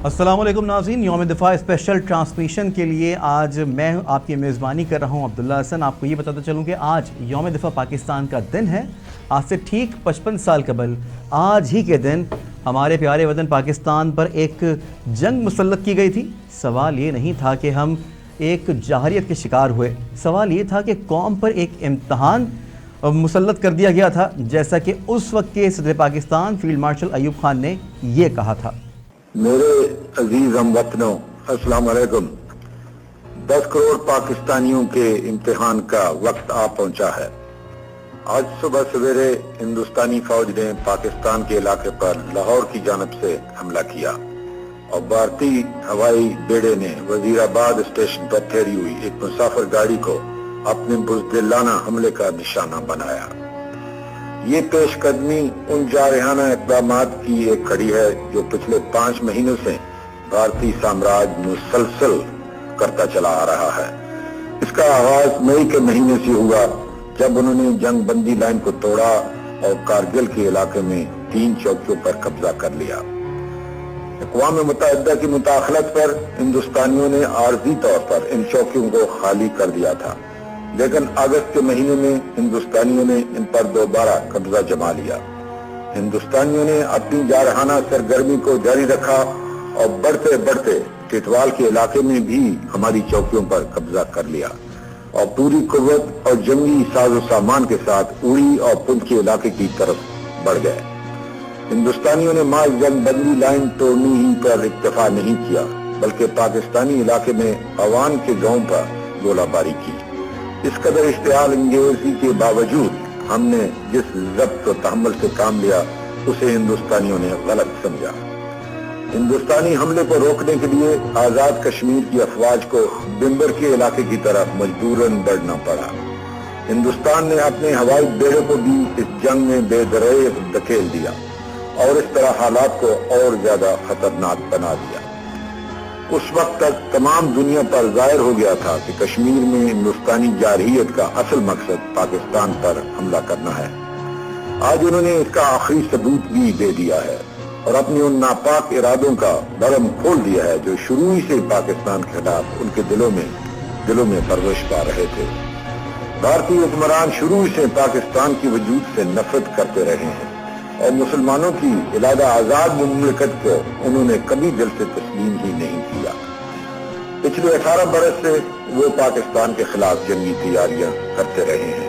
अस्सलाम वालेकुम नाज़रीन, यौम दिफा स्पेशल ट्रांसमिशन के लिए आज मैं आपकी मेज़बानी कर रहा हूं अब्दुल्ला हसन। आपको ये बताता चलूं कि आज यौम दिफा पाकिस्तान का दिन है। आज से ठीक 55 साल कबल आज ही के दिन हमारे प्यारे वतन पाकिस्तान पर एक जंग मुसल्लत की गई थी। सवाल ये नहीं था कि हम एक जाहरियत के शिकार हुए, सवाल ये था कि कौम पर एक इम्तहान मुसल्लत कर दिया गया था, जैसा कि उस वक्त के सदर पाकिस्तान फील्ड मार्शल अयूब खान ने ये कहा था। मेरे अजीज हमवतनों, अस्सलाम वालेकुम। 10 करोड़ पाकिस्तानियों के इम्तिहान का वक्त आ पहुंचा है। आज सुबह सवेरे हिंदुस्तानी फौज ने पाकिस्तान के इलाके पर लाहौर की जानब से हमला किया और भारतीय हवाई बेड़े ने वजीराबाद स्टेशन पर ठहरी हुई एक मुसाफिर गाड़ी को अपने बुज़दिलाना हमले का निशाना बनाया। ये पेशकदमी उन जारहाना इक़दामात की एक कड़ी है जो पिछले 5 महीनों से भारतीय साम्राज्य मुसलसल करता चला आ रहा है। इसका आगाज मई के महीने से हुआ, जब उन्होंने जंग बंदी लाइन को तोड़ा और कारगिल के इलाके में 3 चौकियों पर कब्जा कर लिया। अक़वाम मुत्तहिदा की मुदाखलत पर हिंदुस्तानियों ने आर्जी तौर पर इन चौकियों को खाली कर दिया था, लेकिन अगस्त के महीने में हिंदुस्तानियों ने इन पर दोबारा कब्जा जमा लिया। हिंदुस्तानियों ने अपनी जारहाना सरगर्मी को जारी रखा और बढ़ते बढ़ते टिटवाल के इलाके में भी हमारी चौकियों पर कब्जा कर लिया और पूरी कुव्वत और जंगी साजो सामान के साथ उड़ी और पुंछ के इलाके की तरफ बढ़ गए। हिंदुस्तानियों ने माल जंग बंदी लाइन तोड़ने ही पर इक्तफा नहीं किया, बल्कि पाकिस्तानी इलाके में अवान के गांव पर गोलाबारी की। इस कदर इश्तिहाल अंगेजी के बावजूद हमने जिस ज़ब्त और तहम्मुल से काम लिया, उसे हिंदुस्तानियों ने गलत समझा। हिंदुस्तानी हमले को रोकने के लिए आजाद कश्मीर की अफवाज को बिंबर के इलाके की तरफ मजबूरन बढ़ना पड़ा। हिंदुस्तान ने अपने हवाई बेड़े को भी इस जंग में बेदरेग धकेल दिया और इस तरह हालात को और ज्यादा खतरनाक बना दिया। उस वक्त तक तमाम दुनिया पर जाहिर हो गया था कि कश्मीर में हिंदुस्तानी जारहियत का असल मकसद पाकिस्तान पर हमला करना है। आज उन्होंने इसका आखिरी सबूत भी दे दिया है और अपने उन नापाक इरादों का भरम खोल दिया है जो शुरू ही से पाकिस्तान के खिलाफ उनके दिलों में परवरिश पा रहे थे। भारतीय हुक्मरान शुरू से पाकिस्तान की वजूद से नफरत करते रहे हैं और मुसलमानों की इलादा आजाद मुमलिकत को उन्होंने कभी दिल से तस्लीम ही नहीं किया। पिछले 18 बरस से वो पाकिस्तान के खिलाफ जंगी तैयारियां करते रहे हैं।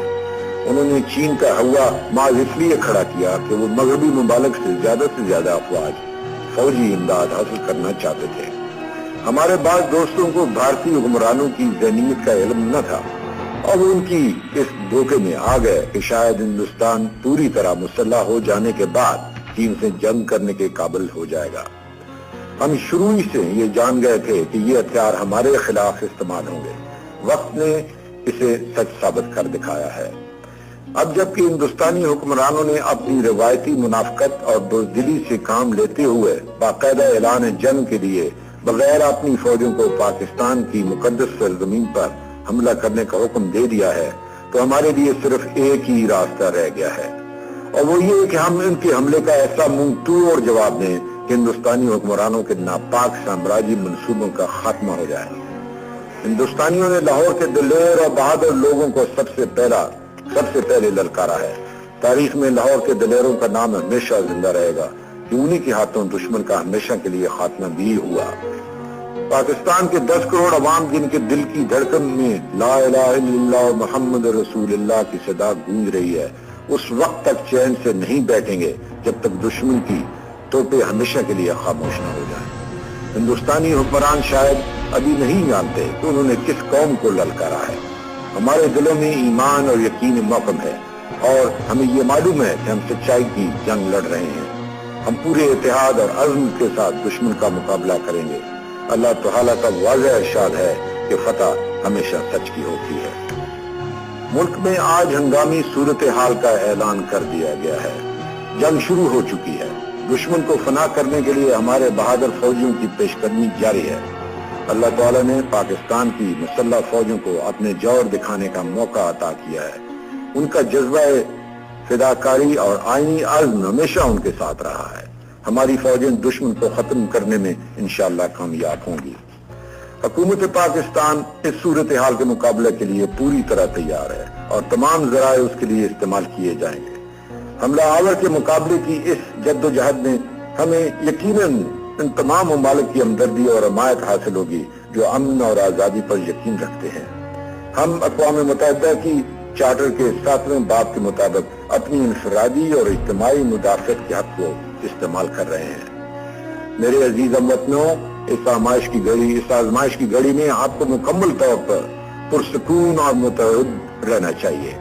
उन्होंने चीन का हवा माज इसलिए खड़ा किया कि वो मगरबी मुमालिक से ज्यादा अफवाज फौजी इमदाद हासिल करना चाहते थे। हमारे बाद दोस्तों को भारतीय हुक्मरानों की ज़हनियत का इल्म न था और वो उनकी इस धोखे में आ गए कि शायद हिंदुस्तान पूरी तरह मुसल्लह हो जाने के बाद चीन से जंग करने के काबिल हो जाएगा। हम शुरू ही से ये जान गए थे कि ये हथियार हमारे खिलाफ इस्तेमाल होंगे। वक्त ने इसे सच साबित कर दिखाया है। अब जबकि हिंदुस्तानी हुक्मरानों ने अपनी रिवायती मुनाफकत और बुज़दिली से काम लेते हुए बाकायदा ऐलान जंग के लिए बगैर अपनी फौजों को पाकिस्तान की मुकद्दस सरजमीन पर हमला करने का हुक्म दे दिया है, तो हमारे लिए सिर्फ एक ही रास्ता रह गया है और वो ये कि हम इनके हमले का ऐसा मुंह तोड़ जवाब दें कि हिंदुस्तानी हुक्मरानों के नापाक साम्राज्य मंसूबों का खात्मा हो जाए। हिंदुस्तानियों ने लाहौर के दिलेर और बहादुर लोगों को सबसे पहले ललकारा है। तारीख में लाहौर के दिलेरों का नाम हमेशा जिंदा रहेगा कि उन्हीं के हाथों दुश्मन का हमेशा के लिए खात्मा भी हुआ। पाकिस्तान के 10 करोड़ अवाम जिनके दिल की धड़कन में ला इलाहा इल्लल्लाह मुहम्मद रसूलुल्लाह की सदा गूंज रही है, उस वक्त तक चैन से नहीं बैठेंगे जब तक दुश्मन की तोपे हमेशा के लिए खामोश न हो जाए। हिंदुस्तानी हुक्मरान शायद अभी नहीं जानते कि उन्होंने किस कौम को ललकारा है। हमारे दिलों में ईमान और यकीन मौकम है और हमें ये मालूम है कि हम सच्चाई की जंग लड़ रहे हैं। हम पूरे इत्तेहाद और अज़्म के साथ दुश्मन का मुकाबला करेंगे। अल्लाह तआला का वाज़ेह इरशाद है कि फतह हमेशा सच की होती है। मुल्क में आज हंगामी सूरत हाल का ऐलान कर दिया गया है। जंग शुरू हो चुकी है। दुश्मन को फना करने के लिए हमारे बहादुर फौजियों की पेशकदमी जारी है। अल्लाह ताला ने पाकिस्तान की मुसल्लह फौजों को अपने जोर दिखाने का मौका अता किया है। उनका जज्बा फिदाकारी और आईनी अज़्म हमेशा उनके साथ रहा है। हमारी फौजें दुश्मन को खत्म करने में इंशाअल्लाह कामयाब होंगी। हुकूमत पाकिस्तान इस सूरत हाल के मुकाबले के लिए पूरी तरह तैयार है और तमाम जराए उसके लिए इस्तेमाल किए जाएंगे। हमला आवर के मुकाबले की इस जद्दोजहद में हमें यकीनन इन तमाम ममालिक की हमदर्दी और हमायत हासिल होगी जो अमन और आज़ादी पर यकीन रखते हैं। हम अक़वाम मुत्तहिदा की चार्टर के 7वें बाब के मुताबिक अपनी इंफरादी और इज्तिमाई मुदाफ़त के हक़ को इस्तेमाल कर रहे हैं। मेरे अजीज हमवतनों, इस आज़माइश की घड़ी में आपको मुकम्मल तौर पर पुरसकून और मुतहद रहना चाहिए।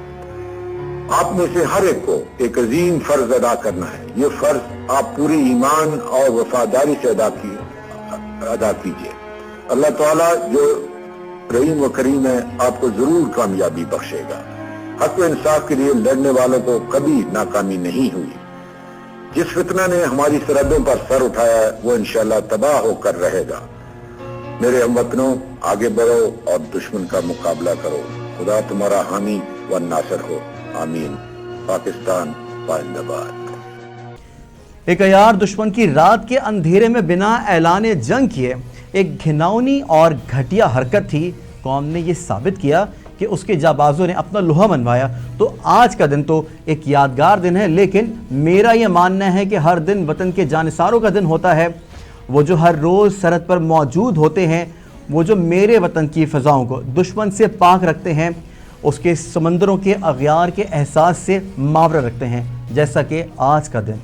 आप में से हर एक को एक अजीम फर्ज अदा करना है। ये फर्ज आप पूरी ईमान और वफादारी से अदा कीजिए। अल्लाह ताला जो रहीम व करीम है, आपको जरूर कामयाबी बख्शेगा। हक व इंसाफ के लिए लड़ने वालों को कभी नाकामी नहीं हुई। जिस फितना ने हमारी सरहदों पर सर उठाया है वो इंशाअल्लाह तबाह होकर रहेगा। मेरे हमवतनों, आगे बढ़ो और दुश्मन का मुकाबला करो। खुदा तुम्हारा हामी व नासर हो। आमीन। पाकिस्तान जिंदाबाद। एक अयार दुश्मन की रात के अंधेरे में बिना ऐलान जंग किए एक घिनौनी और घटिया हरकत थी। कौम ने यह साबित किया कि उसके जाबाजों ने अपना लोहा मनवाया। तो आज का दिन तो एक यादगार दिन है, लेकिन मेरा यह मानना है कि हर दिन वतन के जानिसारों का दिन होता है। वो जो हर रोज़ सरहद पर मौजूद होते हैं, वो जो मेरे वतन की फ़ज़ाओं को दुश्मन से पाक रखते हैं, उसके समंदरों के अग़यार के एहसास से मावरा रखते हैं, जैसा कि आज का दिन।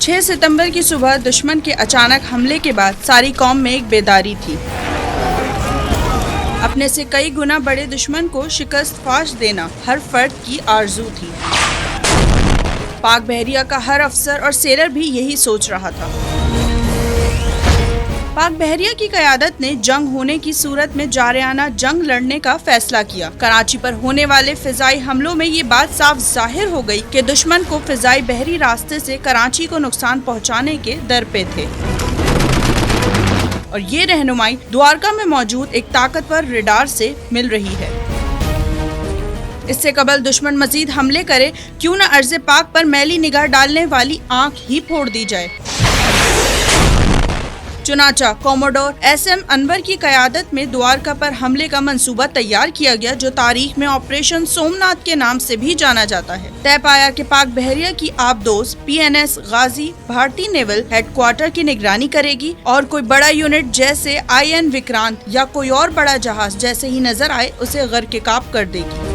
6 सितंबर की सुबह दुश्मन के अचानक हमले के बाद सारी कौम में एक बेदारी थी। अपने से कई गुना बड़े दुश्मन को शिकस्त फाश देना हर फर्द की आरज़ू थी। पाक बहरिया का हर अफसर और सेलर भी यही सोच रहा था। पाक बहरिया की क़यादत ने जंग होने की सूरत में जारियाना जंग लड़ने का फैसला किया। कराची पर होने वाले फिजाई हमलों में ये बात साफ जाहिर हो गई कि दुश्मन को फिजाई बहरी रास्ते से कराची को नुकसान पहुंचाने के दर पे थे और ये रहनुमाई द्वारका में मौजूद एक ताकतवर रडार से मिल रही है। इससे कबल दुश्मन मजीद हमले करे, क्यों न अर्ज़े पाक पर मैली निगाह डालने वाली आंख ही फोड़ दी जाए। चुनाचा कोमोडोर SM अनवर की क़यादत में द्वारका पर हमले का मंसूबा तैयार किया गया, जो तारीख में ऑपरेशन सोमनाथ के नाम से भी जाना जाता है। तय पाया कि पाक बहरिया की आबदोज PNS गाजी भारतीय नेवल हेडक्वार्टर की निगरानी करेगी और कोई बड़ा यूनिट जैसे IN विक्रांत या कोई और बड़ा जहाज जैसे ही नजर आए उसे गर्क-ए-काब कर देगी।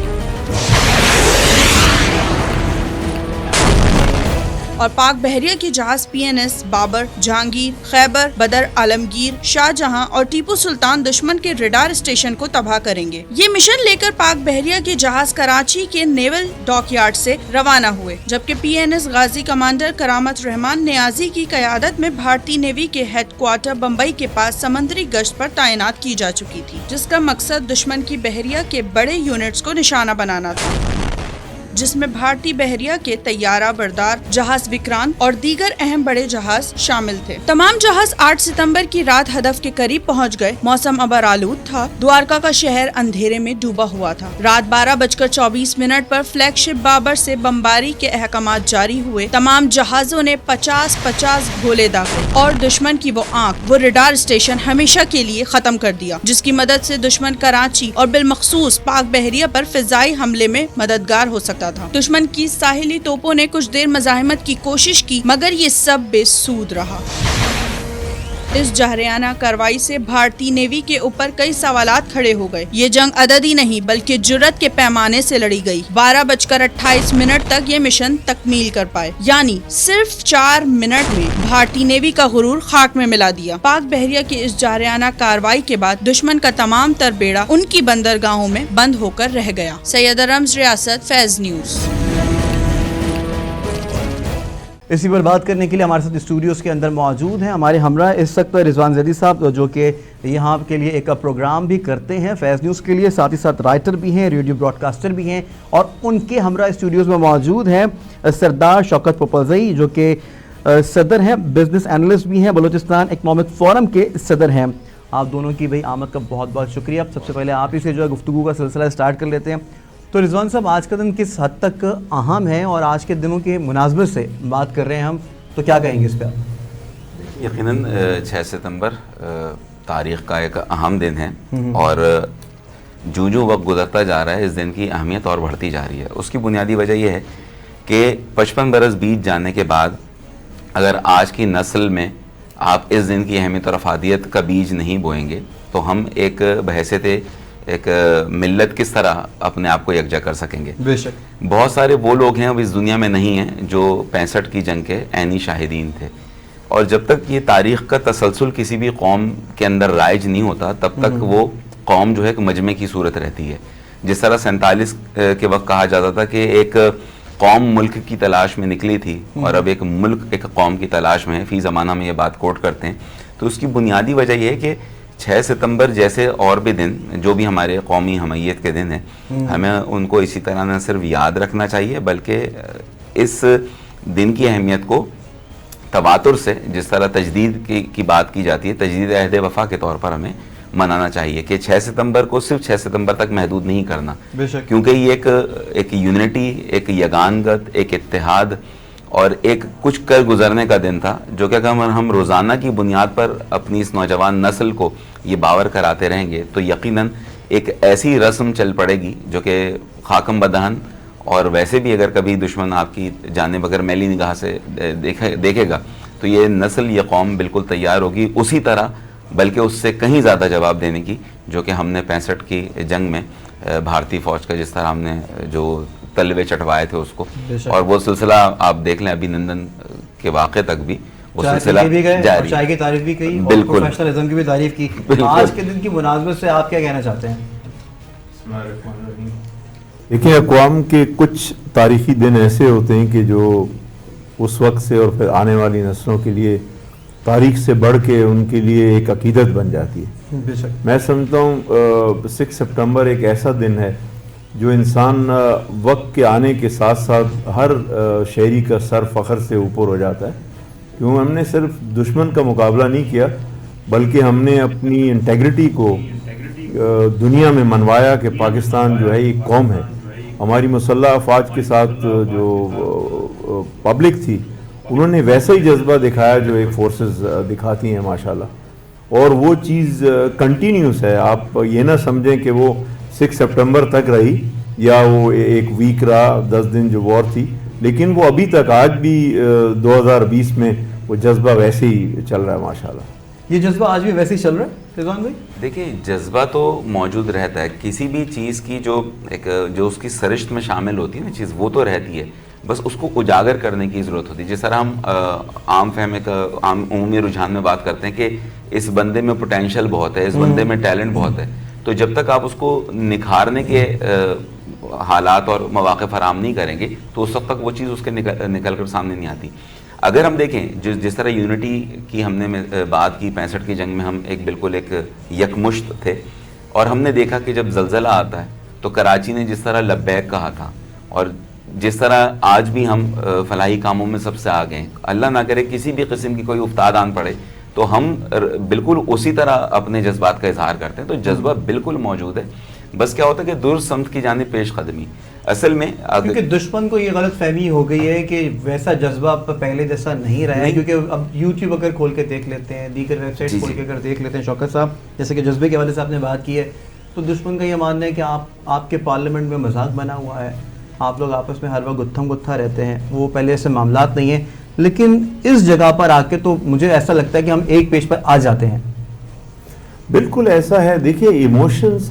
और पाक बहरिया की जहाज PNS बाबर, जहांगीर, खैबर, बदर, आलमगीर, शाहजहां और टीपू सुल्तान दुश्मन के रडार स्टेशन को तबाह करेंगे। ये मिशन लेकर पाक बहरिया के जहाज कराची के नेवल डॉकयार्ड से रवाना हुए, जबकि PNS गाजी कमांडर करामत रहमान नियाजी की क़यादत में भारतीय नेवी के हेडक्वार्टर बम्बई के पास समंदरी गश्त पर तैनात की जा चुकी थी, जिसका मकसद दुश्मन की बहरिया के बड़े यूनिट्स को निशाना बनाना था, जिसमें भारतीय बहरिया के तैयारा बरदार, जहाज विक्रांत और दीगर अहम बड़े जहाज शामिल थे। तमाम जहाज 8 सितंबर की रात हदफ के करीब पहुंच गए। मौसम अबर आलूद था। द्वारका का शहर अंधेरे में डूबा हुआ था। रात 12:24 पर फ्लैगशिप बाबर से बमबारी के अहकामात जारी हुए। तमाम जहाजों ने 50-50 गोले दागे और दुश्मन की वो आंख, वो रडार स्टेशन हमेशा के लिए खत्म कर दिया, जिसकी मदद से दुश्मन कराची और बिलमखसूस पाक बहरिया पर फिजाई हमले में मददगार हो सकता था। दुश्मन की साहिली तोपों ने कुछ देर मज़ाहमत की कोशिश की, मगर ये सब बेसूद रहा। इस जारियाना कार्रवाई से भारतीय नेवी के ऊपर कई सवालात खड़े हो गए। ये जंग अददी नहीं बल्कि जुर्रत के पैमाने से लड़ी गई। 12:28 तक ये मिशन तकमील कर पाए, यानी सिर्फ 4 मिनट में भारतीय नेवी का गुरूर खाक में मिला दिया। पाक बहरिया की इस जारियाना कार्रवाई के बाद दुश्मन का तमाम तर बेड़ा उनकी बंदरगाहों में बंद होकर रह गया। सैयद रम्ज रियासत, फैज न्यूज। इसी पर बात करने के लिए हमारे साथ स्टूडियोज़ के अंदर मौजूद हैं हमारे हमरा इस वक्त रिजवान जैदी साहब, जो कि यहाँ के लिए एक प्रोग्राम भी करते हैं फैज़ न्यूज़ के लिए, साथ ही साथ राइटर भी हैं, रेडियो ब्रॉडकास्टर भी हैं, और उनके हमरा स्टूडियोज़ में मौजूद हैं सरदार शौकत पोपलज़ई, जो कि सदर हैं, बिजनेस एनालिस्ट भी हैं, बलूचिस्तान इकनॉमिक फोरम के सदर हैं। आप दोनों की भाई आमद का बहुत बहुत शुक्रिया। सबसे पहले आप ही से जो है गुफ्तगू का सिलसिला स्टार्ट कर लेते हैं। تو رضوان صاحب آج کا دن کس حد تک اہم ہے اور آج کے دنوں کے مناسبت سے بات کر رہے ہیں ہم تو کیا کہیں گے اس پہ آپ؟ یقیناً 6 ستمبر تاریخ کا ایک اہم دن ہے اور جو وقت گزرتا جا رہا ہے اس دن کی اہمیت اور بڑھتی جا رہی ہے. اس کی بنیادی وجہ یہ ہے کہ 55 برس بیت جانے کے بعد اگر آج کی نسل میں آپ اس دن کی اہمیت اور افادیت کا بیج نہیں بوئیں گے تو ہم ایک بحیثیت ایک ملت کس طرح اپنے آپ کو یکجا کر سکیں گے. بے شک بہت سارے وہ لوگ ہیں اب اس دنیا میں نہیں ہیں جو 65 کی جنگ کے عینی شاہدین تھے, اور جب تک یہ تاریخ کا تسلسل کسی بھی قوم کے اندر رائج نہیں ہوتا تب تک وہ قوم جو ہے ایک مجمع کی صورت رہتی ہے. جس طرح 47 کے وقت کہا جاتا تھا کہ ایک قوم ملک کی تلاش میں نکلی تھی اور اب ایک ملک ایک قوم کی تلاش میں ہے, فی زمانہ میں یہ بات کوٹ کرتے ہیں. تو اس کی بنیادی وجہ یہ ہے کہ 6 ستمبر جیسے اور بھی دن جو بھی ہمارے قومی حمیت کے دن ہیں ہمیں ان کو اسی طرح نہ صرف یاد رکھنا چاہیے بلکہ اس دن کی اہمیت کو تواتر سے, جس طرح تجدید کی بات کی جاتی ہے, تجدید عہد وفا کے طور پر ہمیں منانا چاہیے کہ 6 ستمبر کو صرف 6 ستمبر تک محدود نہیں کرنا, کیونکہ یہ ایک یونٹی, ایک یگانگت, ایک اتحاد اور ایک کچھ کر گزرنے کا دن تھا جو کہ اگر ہم روزانہ کی بنیاد پر اپنی اس نوجوان نسل کو یہ باور کراتے رہیں گے تو یقیناً ایک ایسی رسم چل پڑے گی جو کہ خاکم بدہن, اور ویسے بھی اگر کبھی دشمن آپ کی جانب اگر میلی نگاہ سے دیکھے گا تو یہ نسل یہ قوم بالکل تیار ہوگی اسی طرح بلکہ اس سے کہیں زیادہ جواب دینے کی جو کہ ہم نے 65 کی جنگ میں بھارتی فوج کا جس طرح ہم نے جو تلوے چٹوائے تھے اس کو, اور وہ سلسلہ آپ دیکھ لیں ابھی نندن کے واقعے تک بھی وہ سلسلہ جاری, چائے کی تعریف بھی کی اور پروفیشنلزم کی بھی تعریف کی. آج کے دن کی مناسبت سے آپ کیا کہنا چاہتے ہیں؟ دیکھیں اقوام کے کچھ تاریخی دن ایسے ہوتے ہیں کہ جو اس وقت سے اور پھر آنے والی نسلوں کے لیے تاریخ سے بڑھ کے ان کے لیے ایک عقیدت بن جاتی ہے. میں سمجھتا ہوں 6 سپٹمبر ایک ایسا دن ہے جو انسان وقت کے آنے کے ساتھ ساتھ ہر شہری کا سر فخر سے اوپر ہو جاتا ہے, کیوں ہم نے صرف دشمن کا مقابلہ نہیں کیا بلکہ ہم نے اپنی انٹیگریٹی کو دنیا میں منوایا کہ پاکستان جو ہے ایک قوم ہے. ہماری مسلح افواج کے ساتھ جو پبلک تھی انہوں نے ویسا ہی جذبہ دکھایا جو ایک فورسز دکھاتی ہیں ماشاءاللہ, اور وہ چیز کنٹینیوس ہے. آپ یہ نہ سمجھیں کہ وہ 6 سپٹمبر تک رہی یا وہ ایک ویک رہا, 10 دن جو وار تھی, لیکن وہ ابھی تک آج بھی 2020 میں وہ جذبہ ویسے ہی چل رہا ہے ماشاءاللہ. یہ جذبہ آج بھی ویسے ہی چل رہا ہے رضوان بھائی؟ دیکھیں جذبہ تو موجود رہتا ہے, کسی بھی چیز کی جو اس کی سرشت میں شامل ہوتی ہے نا چیز وہ تو رہتی ہے, بس اس کو اجاگر کرنے کی ضرورت ہوتی ہے. جس طرح ہم عام فہم کا عام عمومی رجحان میں بات کرتے ہیں کہ اس بندے میں پوٹینشیل بہت ہے, اس بندے میں ٹیلنٹ بہت ہے, تو جب تک آپ اس کو نکھارنے کے حالات اور مواقع فراہم نہیں کریں گے تو اس وقت تک وہ چیز اس کے نکل کر سامنے نہیں آتی. اگر ہم دیکھیں جس طرح یونٹی کی ہم نے بات کی 65 کی جنگ میں ہم ایک بالکل ایک یکمشت تھے, اور ہم نے دیکھا کہ جب زلزلہ آتا ہے تو کراچی نے جس طرح لبیک کہا تھا اور جس طرح آج بھی ہم فلاحی کاموں میں سب سے آگے ہیں, اللہ نہ کرے کسی بھی قسم کی کوئی افتاد آن پڑے تو ہم بالکل اسی طرح اپنے جذبات کا اظہار کرتے ہیں. تو جذبہ بالکل موجود ہے, بس کیا ہوتا ہے کہ درست سمت کی جانب پیش قدمی. اصل میں کیونکہ دشمن کو یہ غلط فہمی ہو گئی ہے کہ ویسا جذبہ پہلے جیسا نہیں رہا ہے, کیونکہ اب یوٹیوب اگر کھول کے دیکھ لیتے ہیں, دیگر ویب سائٹ کھول کے اگر دیکھ لیتے ہیں شوکت صاحب, جیسے کہ جذبے کے حوالے سے آپ نے بات کی ہے, تو دشمن کا یہ ماننا ہے کہ آپ کے پارلیمنٹ میں مذاق بنا ہوا ہے, آپ لوگ آپس میں ہر وقت گتھم گتھا رہتے ہیں, وہ پہلے ایسے معاملات نہیں ہیں. لیکن اس جگہ پر آ کے تو مجھے ایسا لگتا ہے کہ ہم ایک پیج پر آ جاتے ہیں. بالکل ایسا ہے. دیکھیے ایموشنز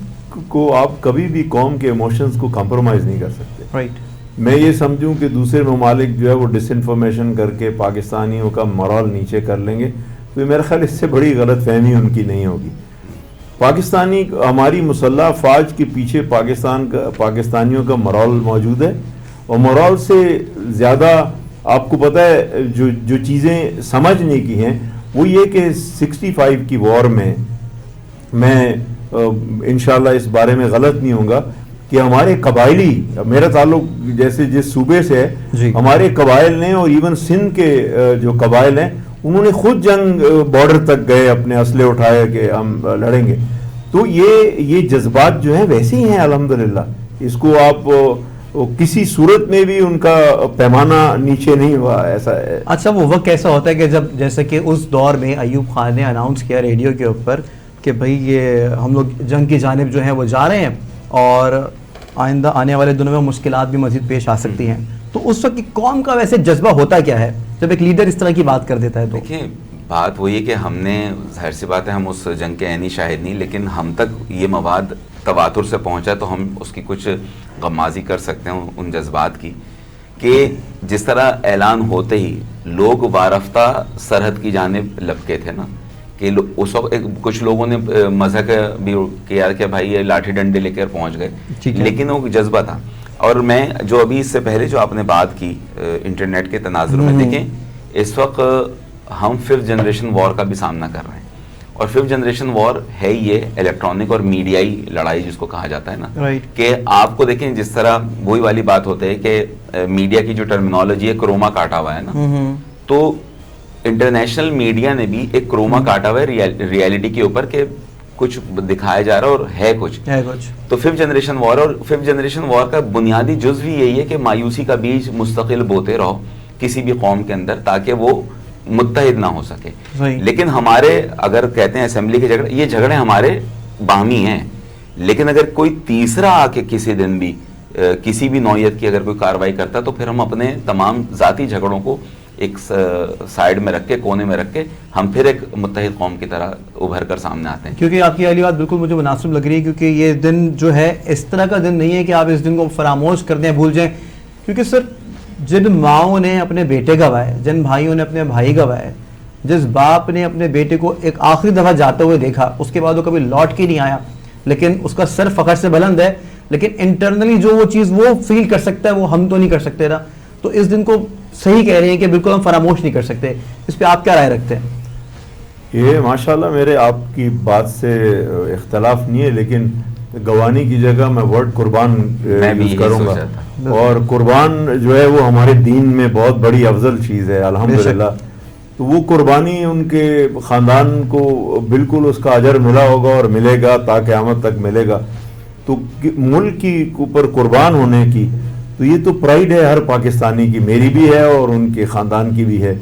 کو آپ کبھی بھی قوم کے ایموشنز کو کمپرومائز نہیں کر سکتے. رائٹ. میں یہ سمجھوں کہ دوسرے ممالک جو ہے وہ ڈس انفارمیشن کر کے پاکستانیوں کا مرال نیچے کر لیں گے, تو میرا خیال اس سے بڑی غلط فہمی ان کی نہیں ہوگی. پاکستانی ہماری مسلح افواج کے پیچھے پاکستانیوں کا مرال موجود ہے, اور مرال سے زیادہ آپ کو پتہ ہے جو چیزیں سمجھنے کی ہیں وہ یہ کہ 65 کی وار میں انشاءاللہ اس بارے میں غلط نہیں ہوں گا کہ ہمارے قبائلی, میرا تعلق جیسے جس صوبے سے ہے, ہمارے قبائل نے اور ایون سندھ کے جو قبائل ہیں انہوں نے خود جنگ بارڈر تک گئے, اپنے اسلحے اٹھائے کہ ہم لڑیں گے. تو یہ جذبات جو ہیں ویسے ہی ہیں الحمدللہ, اس کو آپ کسی صورت میں بھی ان کا پیمانہ نیچے نہیں ہوا ایسا ہے. اچھا وہ وقت کیسا ہوتا ہے کہ جب جیسے کہ اس دور میں ایوب خان نے اناؤنس کیا ریڈیو کے اوپر کہ بھئی یہ ہم لوگ جنگ کی جانب جو ہے وہ جا رہے ہیں اور آئندہ آنے والے دنوں میں مشکلات بھی مزید پیش آ سکتی ہیں, تو اس وقت کی قوم کا ویسے جذبہ ہوتا کیا ہے جب ایک لیڈر اس طرح کی بات کر دیتا ہے؟ تو دیکھیں بات وہی ہے کہ ہم نے ظاہر سی بات ہے ہم اس جنگ کے عینی شاہد نہیں, لیکن ہم تک یہ مواد تواتر سے پہنچا تو ہم اس کی کچھ غمازی کر سکتے ہیں ان جذبات کی, کہ جس طرح اعلان ہوتے ہی لوگ وارفتہ سرحد کی جانب لپکے تھے نا, کہ اس وقت کچھ لوگوں نے مذہق بھی کیا کہ بھائی یہ لاٹھی ڈنڈے لے کر پہنچ گئے, لیکن وہ جذبہ تھا. اور میں جو ابھی اس سے پہلے جو آپ نے بات کی انٹرنیٹ کے تناظر میں, دیکھیں اس وقت ہم 5th جنریشن وار کا بھی سامنا کر رہے ہیں, اور 5th جنریشن وار ہے یہ الیکٹرانک اور میڈیائی لڑائی جس کو کہا جاتا ہے نا, کہ آپ کو دیکھیں جس طرح وہی والی بات ہوتی ہے کہ میڈیا کی جو ٹرمینالوجی ہے کروما کاٹا ہوا ہے نا, تو انٹرنیشنل میڈیا نے بھی ایک کروما کاٹا ہوا ہے ریئلٹی کے اوپر کہ کچھ دکھایا جا رہا ہے اور ہے کچھ. تو 5th جنریشن وار, اور 5th جنریشن وار کا بنیادی جزو یہی ہے کہ مایوسی کا بیج مستقل بوتے رہو کسی بھی قوم کے اندر تاکہ وہ متحد نہ ہو سکے. لیکن ہمارے اگر کہتے ہیں اسمبلی کے جھگڑے, یہ جھگڑے ہمارے باہمی ہیں, لیکن اگر کوئی تیسرا آ کے کسی دن بھی کسی بھی نوعیت کی اگر کوئی کارروائی کرتا تو پھر ہم اپنے تمام ذاتی جھگڑوں کو ایک سائیڈ میں رکھ کے, کونے میں رکھ کے ہم پھر ایک متحد قوم کی طرح ابھر کر سامنے آتے ہیں. کیونکہ آپ کی اگلی بات بالکل مجھے مناسب لگ رہی ہے, کیونکہ یہ دن جو ہے اس طرح کا دن نہیں ہے کہ آپ اس دن کو فراموش کر دیں, بھول جائیں, کیونکہ سر جن ماؤں نے اپنے بیٹے گوائے, جن بھائیوں نے اپنے بھائی گوائے, جس باپ نے اپنے بیٹے کو ایک آخری دفعہ جاتے ہوئے دیکھا, اس کے بعد وہ کبھی لوٹ کے نہیں آیا, لیکن اس کا سر فخر سے بلند ہے, لیکن انٹرنلی جو وہ چیز وہ فیل کر سکتا ہے وہ ہم تو نہیں کر سکتے نا. تو اس دن کو صحیح کہہ رہے ہیں کہ بالکل ہم فراموش نہیں کر سکتے, اس پہ آپ کیا رائے رکھتے ہیں؟ یہ ماشاءاللہ میرے آپ کی بات سے اختلاف نہیں ہے, لیکن گوانی کی جگہ میں ورڈ قربان یوز کروں گا, اور قربان جو ہے وہ ہمارے دین میں بہت بڑی افضل چیز ہے الحمدللہ. تو وہ قربانی ان کے خاندان کو بالکل اس کا اجر ملا ہوگا اور ملے گا تا قیامت تک ملے گا. تو ملک کی اوپر قربان ہونے کی تو یہ تو پرائیڈ ہے ہر پاکستانی کی, میری بھی ہے اور ان کے خاندان کی بھی ہے,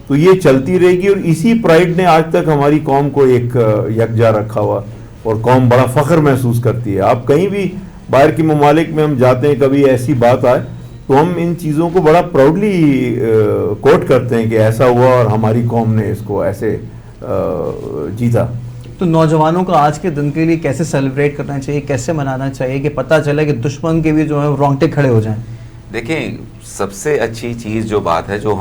تو یہ چلتی رہے گی. اور اسی پرائیڈ نے آج تک ہماری قوم کو ایک یکجا رکھا ہوا, اور قوم بڑا فخر محسوس کرتی ہے. آپ کہیں بھی باہر کے ممالک میں ہم جاتے ہیں, کبھی ایسی بات آئے تو ہم ان چیزوں کو بڑا پراؤڈلی کوٹ کرتے ہیں کہ ایسا ہوا اور ہماری قوم نے اس کو ایسے جیتا. تو نوجوانوں کا آج کے دن کے لیے کیسے سیلیبریٹ کرنا چاہیے, کیسے منانا چاہیے کہ پتہ چلے کہ دشمن کے بھی جو ہے رونگٹے کھڑے ہو جائیں؟ دیکھیں سب سے اچھی چیز جو بات ہے, جو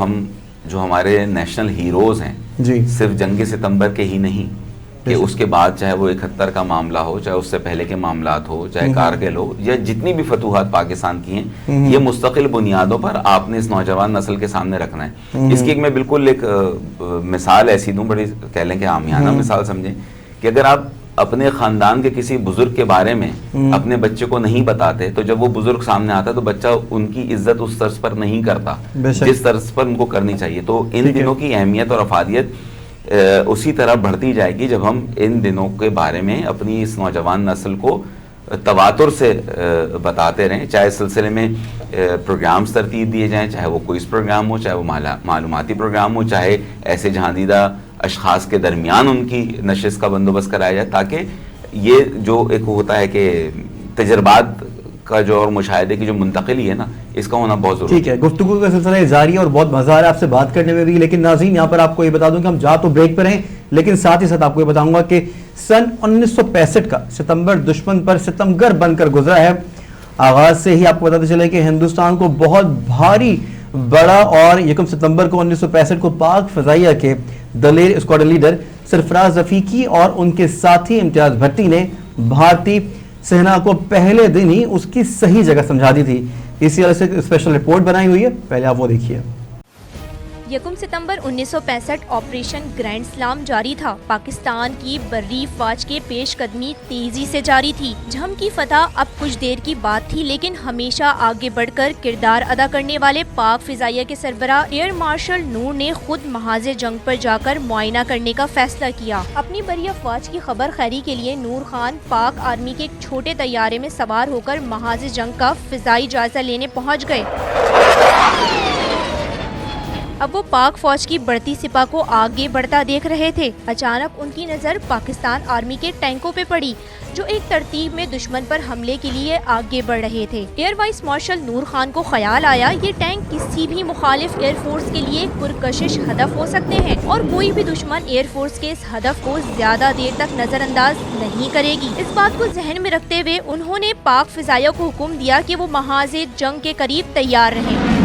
ہمارے نیشنل ہیروز ہیں, جی صرف جنگ ستمبر کے ہی نہیں, کہ اس کے بعد چاہے وہ 71 کا معاملہ ہو, چاہے اس سے پہلے کے معاملات ہو, چاہے کارگل ہو, یا جتنی بھی فتوحات پاکستان کی ہیں, یہ مستقل بنیادوں پر آپ نے اس نوجوان نسل کے سامنے رکھنا ہے. اس کی ایک میں بالکل ایک مثال ایسی دوں, بڑی کہہ لیں کہ عامیانہ مثال سمجھیں, کہ اگر آپ اپنے خاندان کے کسی بزرگ کے بارے میں اپنے بچے کو نہیں بتاتے تو جب وہ بزرگ سامنے آتا تو بچہ ان کی عزت اس طرز پر نہیں کرتا جس طرز پر ان کو کرنی چاہیے. تو ان دنوں کی اہمیت اور افادیت اسی طرح بڑھتی جائے گی جب ہم ان دنوں کے بارے میں اپنی اس نوجوان نسل کو تواتر سے بتاتے رہیں, چاہے اس سلسلے میں پروگرامز ترتیب دیے جائیں, چاہے وہ کوئز پروگرام ہو, چاہے وہ معلوماتی پروگرام ہو, چاہے ایسے جہاندیدہ اشخاص کے درمیان ان کی نشست کا بندوبست کرایا جائے, تاکہ یہ جو ایک ہوتا ہے کہ تجربات کا جو اور مشاہدے کی جو منتقلی ہے نا, اس کا ہونا بہت ضروری ہے. ٹھیک ہے, گفتگو کا سلسلہ جاری ہے اور بہت مزہ آ رہا ہے آپ سے بات کرنے میں بھی, لیکن ناظرین یہاں پر آپ کو یہ بتا دوں کہ ہم جا تو بریک پر ہیں, لیکن ساتھ ہی ساتھ آپ کو یہ بتاؤں گا کہ سن 1965 کا ستمبر دشمن پر ستمگر بن کر گزرا ہے. آغاز سے ہی آپ کو بتاتے چلے کہ ہندوستان کو بہت بھاری بڑا, اور 1 ستمبر کو 1965 کو پاک فضائیہ کے دلیر اسکواڈرن لیڈر سرفراز رفیقی اور ان کے ساتھی امتیاز بھٹی نے بھارتی سینا کو پہلے دن ہی اس کی صحیح جگہ سمجھا دی تھی. اسی وجہ سے اسپیشل رپورٹ بنائی ہوئی ہے, پہلے آپ وہ دیکھیے. 1 सितंबर 1965 ऑपरेशन ग्रैंड स्लाम जारी था। पाकिस्तान की बर्री फौज के पेशकदमी तेजी से जारी थी। जम की फतह अब कुछ देर की बात थी, लेकिन हमेशा आगे बढ़कर किरदार अदा करने वाले पाक फिजाइया के सरबराह एयर मार्शल नूर ने खुद महाज़े जंग पर जाकर मुआयना करने का फैसला किया। अपनी बर्री अफवाज की खबर खैरी के लिए नूर खान पाक आर्मी के एक छोटे तैयारे में सवार होकर महाज़े जंग का फिजाई जायजा लेने पहुंच गए। अब वो पाक फौज की बढ़ती सिपा को आगे बढ़ता देख रहे थे। अचानक उनकी नज़र पाकिस्तान आर्मी के टैंकों पे पड़ी, जो एक तरतीब में दुश्मन पर हमले के लिए आगे बढ़ रहे थे। एयर वाइस मार्शल नूर खान को ख्याल आया, ये टैंक किसी भी मुखालिफ एयरफोर्स के लिए पुरकशिश हदफ हो सकते हैं और कोई भी दुश्मन एयरफोर्स के इस हदफ को ज्यादा देर तक नजरअंदाज नहीं करेगी। इस बात को जहन में रखते हुए उन्होंने पाक फिजाइया को हुक्म दिया कि वो महाज़े जंग के करीब तैयार रहें।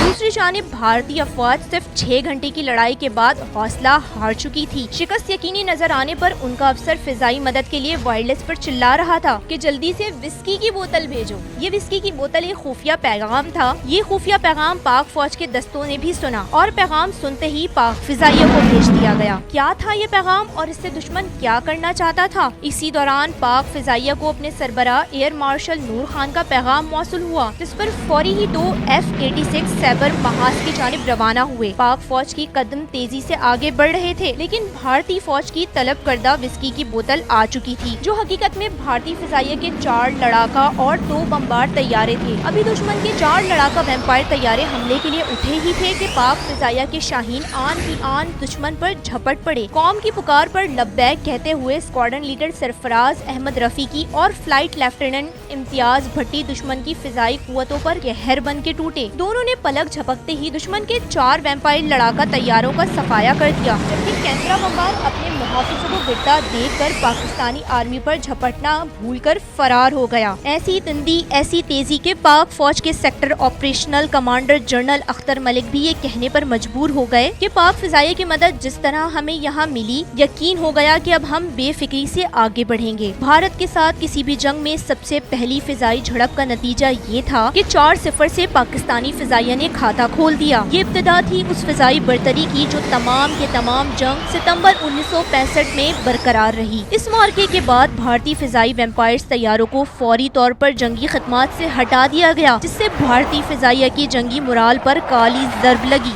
दूसरी जानिब भारतीय अफवाज सिर्फ 6 घंटे की लड़ाई के बाद हौसला हार चुकी थी। शिकस्त यकीनी नजर आने पर उनका अफसर फिजाई मदद के लिए वायरलेस पर चिल्ला रहा था कि जल्दी से विस्की की बोतल भेजो। ये विस्की की बोतल एक खुफिया पैगाम था। ये खुफिया पैगाम पाक फौज के दस्तों ने भी सुना और पैगाम सुनते ही पाक फिजाइया को भेज दिया गया। क्या था ये पैगाम और इससे दुश्मन क्या करना चाहता था? इसी दौरान पाक फिजाइया को अपने सरबराह एयर मार्शल नूर खान का पैगाम मौसूल हुआ, जिस पर फौरी ही 2 F-86 सैबर महाज की जानिब रवाना हुए। पाक फौज की कदम तेजी से आगे बढ़ रहे थे, लेकिन भारतीय फौज की तलब करदा विस्की की बोतल आ चुकी थी, जो हकीकत में भारतीय फिजाइया के 4 लड़ाका और 2 बमबार तैयारे थे। अभी दुश्मन के 4 लड़ाका वैम्पायर तैयारे हमले के लिए उठे ही थे कि पाक फिजाइया के शाहीन आन की आन दुश्मन पर झपट पड़े। कौम की पुकार पर लब्बैक कहते हुए स्क्वाड्रन लीडर सरफराज अहमद रफीकी और फ्लाइट लेफ्टिनेंट इम्तियाज भट्टी दुश्मन की फिजाई कुव्वतों पर कहर बन के टूटे। दोनों ने पलक झपकते ही दुश्मन के 4 वैम्पायर लड़ाका तैयारों का सफाया कर दिया, जबकि कैंसरा बमबार अपने मुहाफिजों को गिरता देखकर पाकिस्तानी आर्मी पर झपटना भूलकर फरार हो गया। ऐसी तंदी ऐसी तेजी के पाक फौज के sector operational commander general Akhtar Malik भी ये कहने पर मजबूर हो गए कि पाक फिजाइया की मदद जिस तरह हमें यहाँ मिली, यकीन हो गया कि अब हम बेफिक्री से आगे बढ़ेंगे। भारत के साथ किसी भी जंग में सबसे पहली फिजाई झड़प का नतीजा ये था कि 4-0 से पाकिस्तानी फिजाइया ने खाता खोल दिया। ये इब्तिदा थी उस फिजाई बरतरी की जो तमाम के तमाम जंग सितंबर 1965 में बरकरार रही। इस मार्के के बाद भारतीय फिजाई वैम्पायर्स तैयारों को फौरी तौर पर जंगी खदमात से हटा दिया गया, जिससे भारतीय फिजाइया की जंगी मुराल पर काली ज़र्ब लगी।